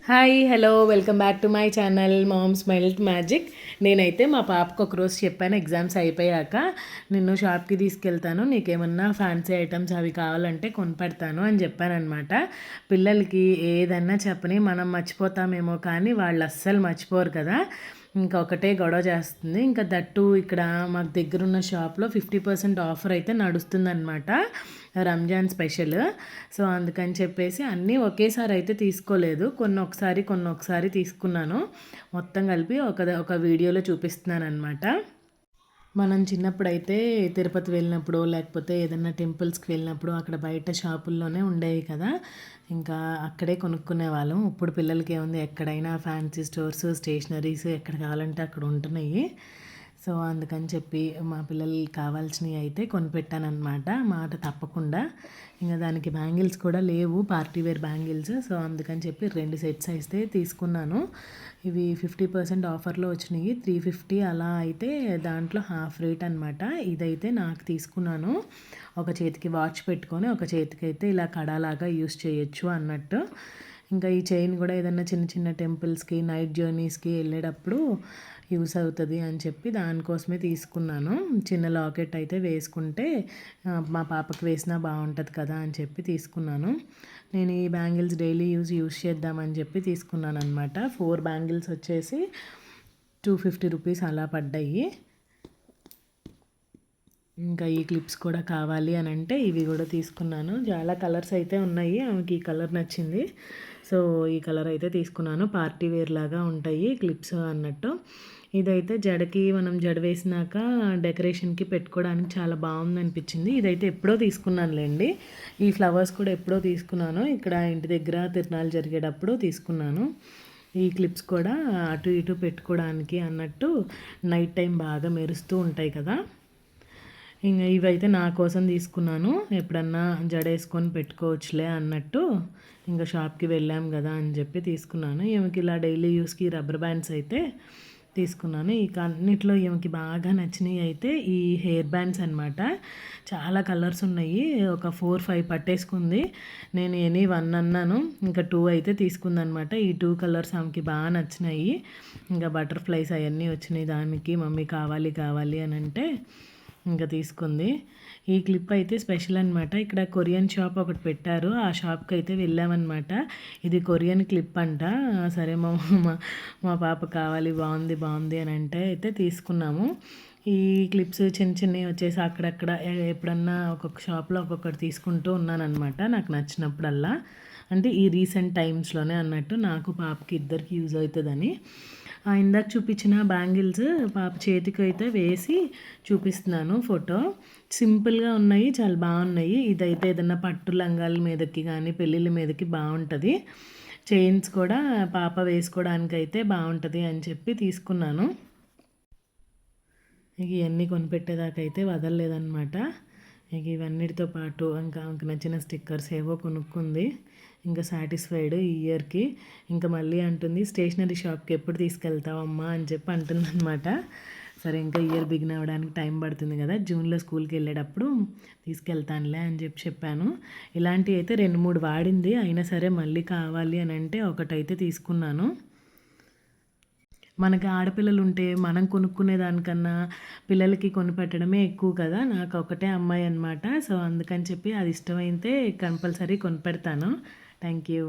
Hi hello welcome back to my channel moms melt magic. నేనైతే మా పాపకు ఒకరోజు చెప్పాను, ఎగ్జామ్స్ అయిపోయాక నిన్ను షాప్కి తీసుకెళ్తాను, నీకేమన్నా ఫ్యాన్సీ ఐటమ్స్ అవి కావాలంటే కొనిపెడతాను అని చెప్పానమాట. పిల్లలకి ఏదన్నా చెప్పని మనం మర్చిపోతామేమో కానీ వాళ్ళు అస్సలు మర్చిపోరు కదా. ఇంకా ఒకటే గొడవ చేస్తుంది. ఇంకా దట్టు ఇక్కడ మాకు దగ్గరున్న షాప్లో 50% ఆఫర్ అయితే నడుస్తుందన్నమాట, రంజాన్ స్పెషల్. సో అందుకని చెప్పేసి అన్నీ ఒకేసారి అయితే తీసుకోలేదు, కొన్ని ఒకసారి తీసుకున్నాను. మొత్తం కలిపి ఒక వీడియోలో చూపిస్తున్నాను అనమాట. మనం చిన్నప్పుడైతే తిరుపతి వెళ్ళినప్పుడు లేకపోతే ఏదైనా టెంపుల్స్కి వెళ్ళినప్పుడు అక్కడ బయట షాపుల్లోనే ఉండేవి కదా, ఇంకా అక్కడే కొనుక్కునే వాళ్ళం. ఇప్పుడు పిల్లలకి ఏముంది, ఎక్కడైనా ఫ్యాన్సీ స్టోర్స్, స్టేషనరీస్ ఎక్కడ కావాలంటే అక్కడ ఉంటున్నాయి. సో అందుకని చెప్పి మా పిల్లలకి కావాల్సినవి అయితే కొనిపెట్టానమాట, మాట తప్పకుండా. ఇంకా దానికి బ్యాంగిల్స్ కూడా లేవు, పార్టీ వేర్ బ్యాంగిల్స్. సో అందుకని చెప్పి 2 సెట్స్ అయితే తీసుకున్నాను. ఇవి 50% ఆఫర్లో వచ్చినాయి, 350 అలా అయితే దాంట్లో హాఫ్ రేట్ అనమాట. ఇదైతే నాకు తీసుకున్నాను, ఒక చేతికి వాచ్ పెట్టుకొని ఒక చేతికి అయితే ఇలా కడాలాగా యూస్ చేయొచ్చు అన్నట్టు. ఇంకా ఈ చైన్ కూడా ఏదైనా చిన్న చిన్న టెంపుల్స్కి, నైట్ జర్నీస్కి వెళ్ళేటప్పుడు యూస్ అవుతుంది అని చెప్పి దానికోసమే తీసుకున్నాను. చిన్న లాకెట్ అయితే వేసుకుంటే మా పాపకి వేసినా బాగుంటుంది కదా అని చెప్పి తీసుకున్నాను. నేను ఈ బ్యాంగిల్స్ డైలీ యూస్ చేద్దామని చెప్పి తీసుకున్నాను అనమాట. 4 బ్యాంగిల్స్ వచ్చేసి 250 రూపీస్ అలా పడ్డాయి. ఇంకా ఈ క్లిప్స్ కూడా కావాలి అని అంటే ఇవి కూడా తీసుకున్నాను. చాలా కలర్స్ అయితే ఉన్నాయి, ఆమెకి ఈ కలర్ నచ్చింది. సో ఈ కలర్ అయితే తీసుకున్నాను. పార్టీ వేర్ లాగా ఉంటాయి క్లిప్స్ అన్నట్టు. ఇదైతే జడకి మనం జడ వేసినాక డెకరేషన్కి పెట్టుకోవడానికి చాలా బాగుంది అనిపించింది. ఇదైతే ఎప్పుడో తీసుకున్నానులేండి. ఈ ఫ్లవర్స్ కూడా ఎప్పుడో తీసుకున్నాను, ఇక్కడ ఇంటి దగ్గర తిరునాళ్ళు జరిగేటప్పుడు తీసుకున్నాను. ఈ క్లిప్స్ కూడా అటు ఇటు పెట్టుకోవడానికి అన్నట్టు, నైట్ టైం బాగా మెరుస్తూ ఉంటాయి కదా. ఇంకా ఇవైతే నా కోసం తీసుకున్నాను, ఎప్పుడన్నా జడేసుకొని పెట్టుకోవచ్చులే అన్నట్టు. ఇంకా షాప్కి వెళ్ళాం కదా అని చెప్పి తీసుకున్నాను. ఈమెకి ఇలా డైలీ యూస్కి రబ్బర్ బ్యాండ్స్ అయితే తీసుకున్నాను. ఇక అన్నిట్లో ఈమెకి బాగా నచ్చినవి అయితే ఈ హెయిర్ బ్యాండ్స్ అనమాట. చాలా కలర్స్ ఉన్నాయి, ఒక 4-5 పట్టేసుకుంది. నేను ఎనీ 1 అన్నాను, ఇంకా 2 అయితే తీసుకుందనమాట. ఈ 2 కలర్స్ ఆమెకి బాగా నచ్చినాయి. ఇంకా బటర్ఫ్లైస్ అవన్నీ వచ్చినాయి దానికి, మమ్మీ కావాలి అని అంటే ఇంకా తీసుకుంది. ఈ క్లిప్ అయితే స్పెషల్ అనమాట. ఇక్కడ కొరియన్ షాప్ ఒకటి పెట్టారు, ఆ షాప్కి అయితే వెళ్ళామన్నమాట. ఇది కొరియన్ క్లిప్ అంట. సరే మా పాప కావాలి, బాగుంది అని అంటే అయితే తీసుకున్నాము. ఈ క్లిప్స్ చిన్నవి వచ్చేసి అక్కడక్కడ ఎప్పుడన్నా ఒక్కొక్క షాప్లో ఒక్కొక్కటి తీసుకుంటూ ఉన్నానన్నమాట, నాకు నచ్చినప్పుడల్లా. అంటే ఈ రీసెంట్ టైమ్స్లోనే అన్నట్టు, నాకు పాపకి ఇద్దరికి యూజ్ అవుతుందని. ఇందాక చూపించిన బ్యాంగిల్స్ పాప చేతికి అయితే వేసి చూపిస్తున్నాను ఫోటో. సింపుల్గా ఉన్నాయి, చాలా బాగున్నాయి. ఇదైతే ఏదన్నా పట్టు లంగాల మీదకి కానీ పెళ్ళిళ్ళ మీదకి బాగుంటుంది. చైన్స్ కూడా పాప వేసుకోవడానికి అయితే బాగుంటుంది అని చెప్పి తీసుకున్నాను. ఇక ఇవన్నీ కొనిపెట్టేదాకా అయితే వదలలేదన్నమాట. ఇక ఇవన్నిటితో పాటు ఇంకా ఆమెకు నచ్చిన స్టిక్కర్స్ ఏవో కొనుక్కుంది. ఇంకా సాటిస్ఫైడ్ ఈ ఇయర్కి. ఇంకా మళ్ళీ అంటుంది, స్టేషనరీ షాప్కి ఎప్పుడు తీసుకెళ్తావమ్మా అని చెప్పి అంటుందన్నమాట. సరే ఇంకా ఇయర్ బిగిన్ అవ్వడానికి టైం పడుతుంది కదా, జూన్లో స్కూల్కి వెళ్ళేటప్పుడు తీసుకెళ్తానులే అని చెప్పాను. ఇలాంటివి అయితే 2-3 వాడింది, అయినా సరే మళ్ళీ కావాలి అని అంటే ఒకటైతే తీసుకున్నాను. మనకి ఆడపిల్లలు ఉంటే మనం కొనుక్కునే దానికన్నా పిల్లలకి కొనిపెట్టడమే ఎక్కువ కదా. నాకు ఒకటే అమ్మాయి అనమాట. సో అందుకని చెప్పి అది ఇష్టమైతే కంపల్సరీ కొనిపెడతాను. Thank you.